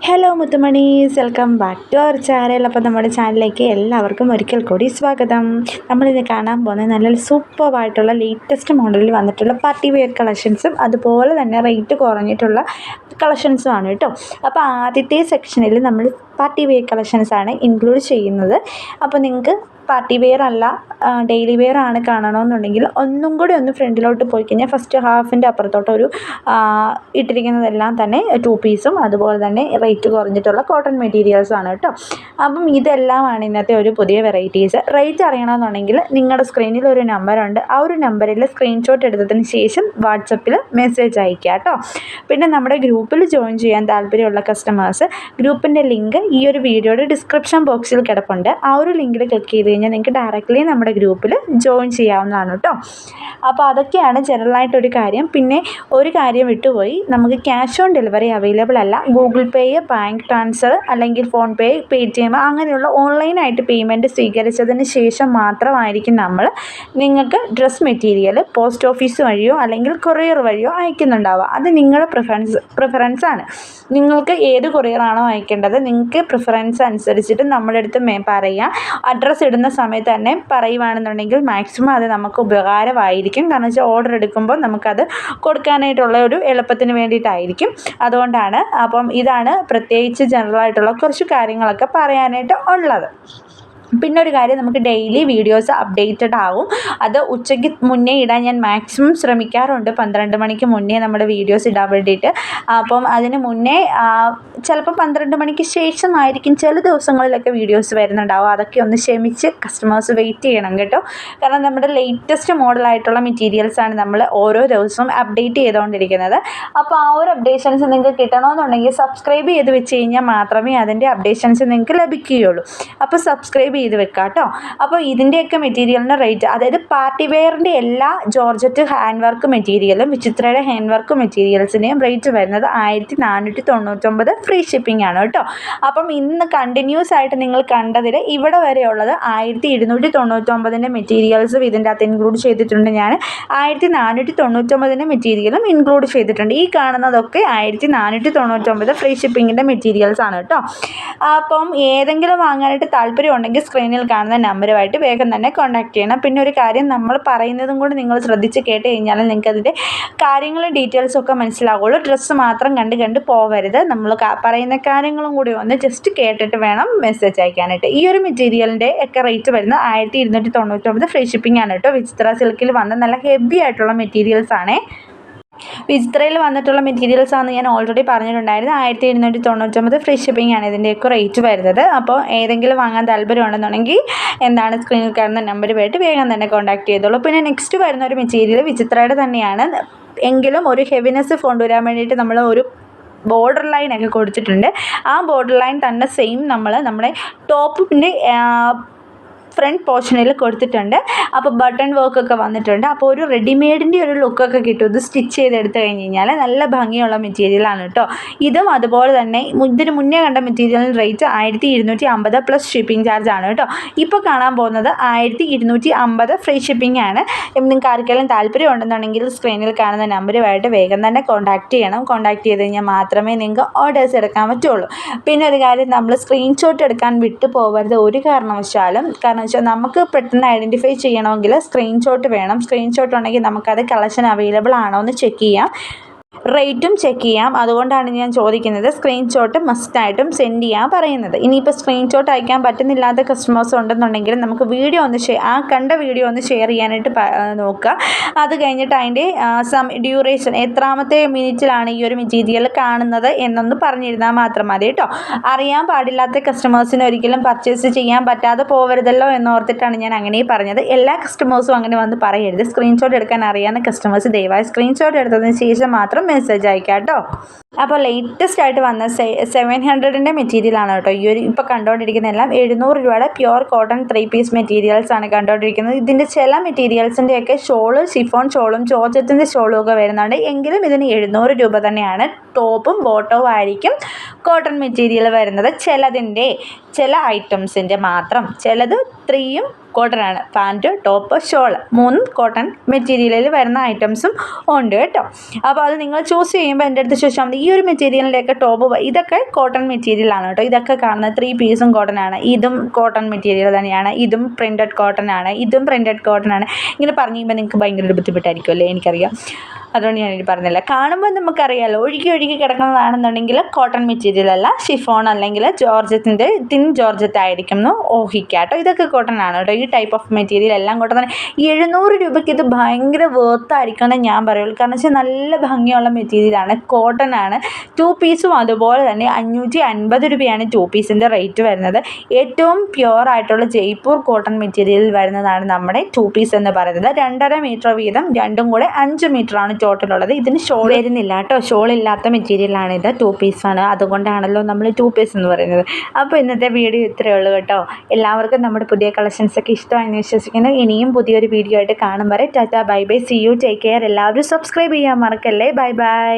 Hello മുത്തുമണീസ്, welcome back to our channel. അപ്പോൾ നമ്മുടെ ചാനലിലേക്ക് എല്ലാവർക്കും ഒരിക്കൽ കൂടി സ്വാഗതം. നമ്മളിന്ന് കാണാൻ പോകുന്നത് നല്ലൊരു സൂപ്പറായിട്ടുള്ള ലേറ്റസ്റ്റ് മോഡലിൽ വന്നിട്ടുള്ള പാർട്ടി വെയർ കളക്ഷൻസും അതുപോലെ തന്നെ റേറ്റ് കുറഞ്ഞിട്ടുള്ള കളക്ഷൻസുമാണ് കേട്ടോ. അപ്പോൾ ആദ്യത്തെ സെക്ഷനിൽ നമ്മൾ പാർട്ടി വെയർ കളക്ഷൻസാണ് ഇൻക്ലൂഡ് ചെയ്യുന്നത്. അപ്പോൾ നിങ്ങൾക്ക് പാർട്ടി വെയർ അല്ല ഡെയിലി വെയർ ആണ് കാണണമെന്നുണ്ടെങ്കിൽ ഒന്നും കൂടി ഒന്ന് ഫ്രണ്ടിലോട്ട് പോയി കഴിഞ്ഞാൽ ഫസ്റ്റ് ഹാഫിൻ്റെ അപ്പുറത്തോട്ടൊരു ഇട്ടിരിക്കുന്നതെല്ലാം തന്നെ 2 പീസും അതുപോലെ തന്നെ റേറ്റ് കുറഞ്ഞിട്ടുള്ള കോട്ടൺ മെറ്റീരിയൽസാണ് കേട്ടോ. അപ്പം ഇതെല്ലാമാണ് ഇന്നത്തെ ഒരു പുതിയ വെറൈറ്റീസ്. റേറ്റ് അറിയണമെന്നുണ്ടെങ്കിൽ നിങ്ങളുടെ സ്ക്രീനിൽ ഒരു നമ്പറുണ്ട്, ആ ഒരു നമ്പറിൽ സ്ക്രീൻഷോട്ട് എടുത്തതിന് ശേഷം വാട്സപ്പിൽ മെസ്സേജ് അയക്കുക കേട്ടോ. പിന്നെ നമ്മുടെ ഗ്രൂപ്പിൽ ജോയിൻ ചെയ്യാൻ താല്പര്യമുള്ള കസ്റ്റമേഴ്സ് ഗ്രൂപ്പിൻ്റെ ലിങ്ക് ഈ ഒരു വീഡിയോയുടെ ഡിസ്ക്രിപ്ഷൻ ബോക്സിൽ കിടപ്പുണ്ട്. ആ ഒരു ലിങ്കിൽ ക്ലിക്ക് ചെയ്ത് കഴിഞ്ഞാൽ നിങ്ങൾക്ക് ഡയറക്റ്റ്ലി നമ്മുടെ ഗ്രൂപ്പിൽ ജോയിൻ ചെയ്യാവുന്നതാണ് കേട്ടോ. അപ്പോൾ അതൊക്കെയാണ് ജനറലായിട്ടൊരു കാര്യം. പിന്നെ ഒരു കാര്യം വിട്ടുപോയി, നമുക്ക് ക്യാഷ് ഓൺ ഡെലിവറി അവൈലബിൾ അല്ല. ഗൂഗിൾ പേ, ബാങ്ക് ട്രാൻസ്ഫർ അല്ലെങ്കിൽ ഫോൺ പേ, പേടിഎം അങ്ങനെയുള്ള ഓൺലൈനായിട്ട് പേയ്മെൻറ്റ് സ്വീകരിച്ചതിന് ശേഷം മാത്രമായിരിക്കും നമ്മൾ നിങ്ങൾക്ക് ഡ്രസ് മെറ്റീരിയൽ പോസ്റ്റ് ഓഫീസ് വഴിയോ അല്ലെങ്കിൽ കൊറിയർ വഴിയോ അയക്കുന്നുണ്ടാവുക. അത് നിങ്ങളുടെ പ്രിഫറൻസാണ്. നിങ്ങൾക്ക് ഏത് കൊറിയറാണോ അയക്കേണ്ടത് നിങ്ങൾക്ക് പ്രിഫറൻസ് അനുസരിച്ചിട്ട് നമ്മുടെ അടുത്ത് പറയുക. അഡ്രസ്സ് ഇടുന്ന സമയത്ത് തന്നെ പറയുവാണെന്നുണ്ടെങ്കിൽ മാക്സിമം അത് നമുക്ക് ഉപകാരമായിരിക്കും. കാരണം വെച്ചാൽ ഓർഡർ എടുക്കുമ്പോൾ നമുക്കത് കൊടുക്കാനായിട്ടുള്ള ഒരു എളുപ്പത്തിന് വേണ്ടിയിട്ടായിരിക്കും. അതുകൊണ്ടാണ്. അപ്പം ഇതാണ് പ്രത്യേകിച്ച് ജനറലായിട്ടുള്ള കുറച്ച് കാര്യങ്ങളൊക്കെ പറയാനായിട്ട് ഉള്ളത്. പിന്നെ ഒരു കാര്യം, നമുക്ക് ഡെയിലി വീഡിയോസ് അപ്ഡേറ്റഡ് ആവും. അത് ഉച്ചയ്ക്ക് മുന്നേ ഇടാൻ ഞാൻ മാക്സിമം ശ്രമിക്കാറുണ്ട്. 12 മണിക്ക് മുന്നേ നമ്മുടെ വീഡിയോസ് ഇടാൻ വേണ്ടിയിട്ട്. അപ്പം അതിന് മുന്നേ ചിലപ്പോൾ 12 മണിക്ക് ശേഷമായിരിക്കും ചില ദിവസങ്ങളിലൊക്കെ വീഡിയോസ് വരുന്നുണ്ടാവും. അതൊക്കെ ഒന്ന് ക്ഷമിച്ച് കസ്റ്റമേഴ്സ് വെയിറ്റ് ചെയ്യണം കേട്ടോ. കാരണം നമ്മുടെ ലേറ്റസ്റ്റ് മോഡലായിട്ടുള്ള മെറ്റീരിയൽസാണ് നമ്മൾ ഓരോ ദിവസവും അപ്ഡേറ്റ് ചെയ്തുകൊണ്ടിരിക്കുന്നത്. അപ്പോൾ ആ ഒരു അപ്ഡേഷൻസ് നിങ്ങൾക്ക് കിട്ടണമെന്നുണ്ടെങ്കിൽ സബ്സ്ക്രൈബ് ചെയ്ത് വെച്ച് കഴിഞ്ഞാൽ മാത്രമേ അതിൻ്റെ അപ്ഡേഷൻസ് നിങ്ങൾക്ക് ലഭിക്കുകയുള്ളൂ. അപ്പോൾ സബ്സ്ക്രൈബ് ചെയ്ത് വെക്കാം കേട്ടോ. അപ്പോൾ ഇതിൻ്റെയൊക്കെ മെറ്റീരിയലിൻ്റെ റേറ്റ്, അതായത് പാർട്ടി വെയറിൻ്റെ എല്ലാ ജോർജറ്റ് ഹാൻഡ് വർക്ക് മെറ്റീരിയലും വിചിത്രയുടെ ഹാൻഡ് വർക്ക് മെറ്റീരിയൽസിൻ്റെയും റേറ്റ് വരുന്നത് 1499 ഫ്രീ ഷിപ്പിംഗ് ആണ് കേട്ടോ. അപ്പം ഇന്ന് കണ്ടിന്യൂസ് ആയിട്ട് നിങ്ങൾ കണ്ടതിൽ ഇവിടെ വരെയുള്ളത് 1299 മെറ്റീരിയൽസും ഇതിൻ്റെ അകത്ത് ഇൻക്ലൂഡ് ചെയ്തിട്ടുണ്ട്. ഞാൻ 1499 മെറ്റീരിയലും ഇൻക്ലൂഡ് ചെയ്തിട്ടുണ്ട്. ഈ കാണുന്നതൊക്കെ 1499 ഫ്രീ ഷിപ്പിങ്ങിൻ്റെ മെറ്റീരിയൽസ് ആണ് കേട്ടോ. അപ്പം ഏതെങ്കിലും വാങ്ങാനായിട്ട് താല്പര്യം ഉണ്ടെങ്കിൽ സ്ക്രീനിൽ കാണുന്ന നമ്പറുമായിട്ട് വേഗം തന്നെ കോൺടാക്ട് ചെയ്യണം. പിന്നെ ഒരു കാര്യം, നമ്മൾ പറയുന്നതും കൂടി നിങ്ങൾ ശ്രദ്ധിച്ച് കേട്ട് കഴിഞ്ഞാൽ നിങ്ങൾക്ക് അതിൻ്റെ കാര്യങ്ങളും ഡീറ്റെയിൽസും ഒക്കെ മനസ്സിലാവുള്ളൂ. ഡ്രസ്സ് മാത്രം കണ്ട് പോവരുത്. നമ്മൾ പറയുന്ന കാര്യങ്ങളും കൂടി ഒന്ന് ജസ്റ്റ് കേട്ടിട്ട് വേണം മെസ്സേജ് അയക്കാനായിട്ട്. ഈ ഒരു മെറ്റീരിയലിൻ്റെ ഒക്കെ റേറ്റ് വരുന്നത് 1299 ഫ്രീ ഷിപ്പിംഗ് ആണ് കേട്ടോ. വിചിത്ര സിൽക്കിൽ വന്ന നല്ല ഹെവി ആയിട്ടുള്ള മെറ്റീരിയൽസ് ആണേ. വിചിത്രയിൽ വന്നിട്ടുള്ള മെറ്റീരിയൽസ് ആണെന്ന് ഞാൻ ഓൾറെഡി പറഞ്ഞിട്ടുണ്ടായിരുന്നു. 1799 ഫ്രീ ഷിപ്പിംഗ് ആണ് ഇതിൻ്റെയൊക്കെ റേറ്റ് വരുന്നത്. അപ്പോൾ ഏതെങ്കിലും വാങ്ങാൻ താല്പര്യം ഉണ്ടെന്നുണ്ടെങ്കിൽ സ്ക്രീനിൽ കാണുന്ന നമ്പറുമായിട്ട് വേഗം തന്നെ കോൺടാക്ട് ചെയ്തോളൂ. പിന്നെ നെക്സ്റ്റ് വരുന്ന ഒരു മെറ്റീരിയൽ വിചിത്രയുടെ തന്നെയാണ്, എങ്കിലും ഒരു ഹെവിനെസ് കൊണ്ടുവരാൻ വേണ്ടിയിട്ട് നമ്മൾ ഒരു ബോർഡർ ലൈനൊക്കെ കൊടുത്തിട്ടുണ്ട്. ആ ബോർഡർ ലൈൻ തന്നെ സെയിം നമ്മുടെ ടോപ്പിൻ്റെ ഫ്രണ്ട് പോർഷനിൽ കൊടുത്തിട്ടുണ്ട്. അപ്പോൾ ബട്ടൺ വർക്കൊക്കെ വന്നിട്ടുണ്ട്. അപ്പോൾ ഒരു റെഡിമെയ്ഡിൻ്റെ ഒരു ലുക്കൊക്കെ കിട്ടും. ഇത് സ്റ്റിച്ച് ചെയ്തെടുത്ത് കഴിഞ്ഞ് കഴിഞ്ഞാൽ നല്ല ഭംഗിയുള്ള മെറ്റീരിയലാണ് കേട്ടോ. ഇതും അതുപോലെ തന്നെ ഇതിന് മുന്നേ കണ്ട മെറ്റീരിയലിന് റേറ്റ് 1250 പ്ലസ് ഷിപ്പിംഗ് ചാർജ് ആണ് കേട്ടോ. ഇപ്പോൾ കാണാൻ പോകുന്നത് 1250 ഫ്രീ ഷിപ്പിംഗ് ആണ്. നിങ്ങൾക്ക് ആർക്കെങ്കിലും താല്പര്യം ഉണ്ടെന്നുണ്ടെങ്കിൽ സ്ക്രീനിൽ കാണുന്ന നമ്പറുമായിട്ട് വേഗം തന്നെ കോൺടാക്ട് ചെയ്യണം. കോൺടാക്ട് ചെയ്ത് കഴിഞ്ഞാൽ മാത്രമേ നിങ്ങൾക്ക് ഓർഡേഴ്സ് എടുക്കാൻ പറ്റുള്ളൂ. പിന്നെ ഒരു കാര്യം, നമ്മൾ സ്ക്രീൻഷോട്ട് എടുക്കാൻ വിട്ടു പോകരുത് ഒരു കാരണവശാലും. കാരണം വെച്ചാൽ നമുക്ക് പെട്ടെന്ന് ഐഡൻറ്റിഫൈ ചെയ്യണമെങ്കിൽ സ്ക്രീൻഷോട്ട് വേണം. സ്ക്രീൻഷോട്ട് ഉണ്ടെങ്കിൽ നമുക്കത് കളക്ഷൻ അവൈലബിൾ ആണോ എന്ന് ചെക്ക് ചെയ്യാം, റേറ്റും ചെക്ക് ചെയ്യാം. അതുകൊണ്ടാണ് ഞാൻ ചോദിക്കുന്നത്. സ്ക്രീൻഷോട്ട് മസ്റ്റായിട്ടും സെൻഡ് ചെയ്യാൻ പറയുന്നത്. ഇനിയിപ്പോൾ സ്ക്രീൻഷോട്ട് അയക്കാൻ പറ്റുന്നില്ലാത്ത കസ്റ്റമേഴ്സ് ഉണ്ടെന്നുണ്ടെങ്കിൽ നമുക്ക് വീഡിയോ ഒന്ന് കണ്ട വീഡിയോ ഒന്ന് ഷെയർ ചെയ്യാനായിട്ട് നോക്കുക. അത് കഴിഞ്ഞിട്ട് അതിൻ്റെ ഡ്യൂറേഷൻ എത്രാമത്തെ മിനിറ്റിലാണ് ഈ ഒരു മെറ്റീരിയൽ കാണുന്നത് എന്നൊന്ന് പറഞ്ഞിരുന്നാൽ മാത്രം മതി കേട്ടോ. അറിയാൻ പാടില്ലാത്ത കസ്റ്റമേഴ്സിന് ഒരിക്കലും പർച്ചേസ് ചെയ്യാൻ പറ്റാതെ പോകരുതല്ലോ എന്നോർത്തിട്ടാണ് ഞാൻ അങ്ങനെ പറഞ്ഞത്. എല്ലാ കസ്റ്റമേഴ്സും അങ്ങനെ വന്ന് പറയരുത്. സ്ക്രീൻഷോട്ട് എടുക്കാൻ അറിയാവുന്ന കസ്റ്റമേഴ്സ് ദയവായി സ്ക്രീൻഷോട്ട് എടുത്തതിന് ശേഷം മാത്രം മെസ്സേജ് അയക്കാം കേട്ടോ. അപ്പോൾ ലേറ്റസ്റ്റ് ആയിട്ട് വന്ന 700ൻ്റെ മെറ്റീരിയലാണ് കേട്ടോ. ഈ ഒരു ഇപ്പോൾ കണ്ടുകൊണ്ടിരിക്കുന്ന എല്ലാം 700 രൂപയുടെ പ്യുവർ കോട്ടൺ 3 പീസ് മെറ്റീരിയൽസ് ആണ് കണ്ടുകൊണ്ടിരിക്കുന്നത്. ഇതിൻ്റെ ചില മെറ്റീരിയൽസിൻ്റെയൊക്കെ ഷോള് ഷിഫോൺ ഷോളും ജോർജറ്റിൻ്റെ ഷോളും ഒക്കെ വരുന്നുണ്ട്. എങ്കിലും ഇതിന് 700 രൂപ തന്നെയാണ്. ടോപ്പും ബോട്ടവും ആയിരിക്കും കോട്ടൺ മെറ്റീരിയൽ വരുന്നത്. ചില ഐറ്റംസിൻ്റെ മാത്രം, ചിലത് 3യും കോട്ടൺ ആണ്. പാൻറ്റ്, ടോപ്പ്, ഷോൾ 3 കോട്ടൺ മെറ്റീരിയലിൽ വരുന്ന ഐറ്റംസും ഉണ്ട് കേട്ടോ. അപ്പോൾ അത് നിങ്ങൾ ചൂസ് ചെയ്യുമ്പോൾ എൻ്റെ അടുത്ത് ചോദിച്ചാൽ മതി. ഈ ഒരു മെറ്റീരിയലിൻ്റെയൊക്കെ ടോപ്പ് ഇതൊക്കെ കോട്ടൺ മെറ്റീരിയലാണ് കേട്ടോ. ഇതൊക്കെ കാണുന്നത് 3 പീസും കോട്ടൺ ആണ്. ഇതും കോട്ടൺ മെറ്റീരിയൽ തന്നെയാണ്. ഇതും പ്രിൻറ്റഡ് കോട്ടൺ ആണ്. ഇതും പ്രിൻറ്റഡ് കോട്ടൺ ആണ്. ഇങ്ങനെ പറഞ്ഞു കഴിയുമ്പോൾ നിങ്ങൾക്ക് ഭയങ്കര ഒരു ബുദ്ധിമുട്ടായിരിക്കും അല്ലേ, എനിക്കറിയാം. അതുകൊണ്ട് ഞാനിത് പറഞ്ഞില്ല. കാണുമ്പോൾ നമുക്കറിയാമല്ലോ, ഒഴുകി കിടക്കുന്നതാണെന്നുണ്ടെങ്കിൽ കോട്ടൺ മെറ്റീരിയൽ അല്ല, ഷിഫോൺ അല്ലെങ്കിൽ ജോർജറ്റിൻ്റെ തിൻ ജോർജറ്റ് ആയിരിക്കും എന്ന് ഊഹിക്കുക കേട്ടോ. ഇതൊക്കെ കോട്ടൺ ആണ് കേട്ടോ. ഈ ടൈപ്പ് ഓഫ് മെറ്റീരിയൽ എല്ലാം കോട്ടൺ തന്നെ. 700 രൂപയ്ക്ക് ഇത് ഭയങ്കര വേർത്തായിരിക്കുമെന്ന് ഞാൻ പറയുള്ളൂ. കാരണം വെച്ചാൽ നല്ല ഭംഗിയുള്ള മെറ്റീരിയലാണ്, കോട്ടൺ ആണ്. 2 പീസും അതുപോലെ തന്നെ 550 രൂപയാണ് 2 പീസിൻ്റെ റേറ്റ് വരുന്നത്. ഏറ്റവും പ്യുവർ ആയിട്ടുള്ള ജയ്പൂർ കോട്ടൺ മെറ്റീരിയലിൽ വരുന്നതാണ് നമ്മുടെ 2 പീസ് എന്ന് പറയുന്നത്. 2.5 മീറ്റർ വീതം, രണ്ടും കൂടെ 5 മീറ്ററാണ് ടോട്ടലുള്ളത്. ഇതിന് ഷോൾ വരുന്നില്ല കേട്ടോ. ഷോൾ ഇല്ലാത്ത മെറ്റീരിയലാണിത്, 2 പീസാണ്. അതുകൊണ്ടാണല്ലോ നമ്മൾ 2 പീസ് എന്ന് പറയുന്നത്. അപ്പോൾ ഇന്നത്തെ വീഡിയോ ഇത്രയേ ഉള്ളൂ കേട്ടോ. എല്ലാവർക്കും നമ്മുടെ പുതിയ കളക്ഷൻസൊക്കെ ഇഷ്ടമായെന്ന് വിശ്വസിക്കുന്നു. ഇനിയും പുതിയൊരു വീഡിയോ ആയിട്ട് കാണും വരെ ടാറ്റ, bye bye, see you, take care. എല്ലാവരും സബ്സ്ക്രൈബ് ചെയ്യാൻ മറക്കല്ലേ. Bye by.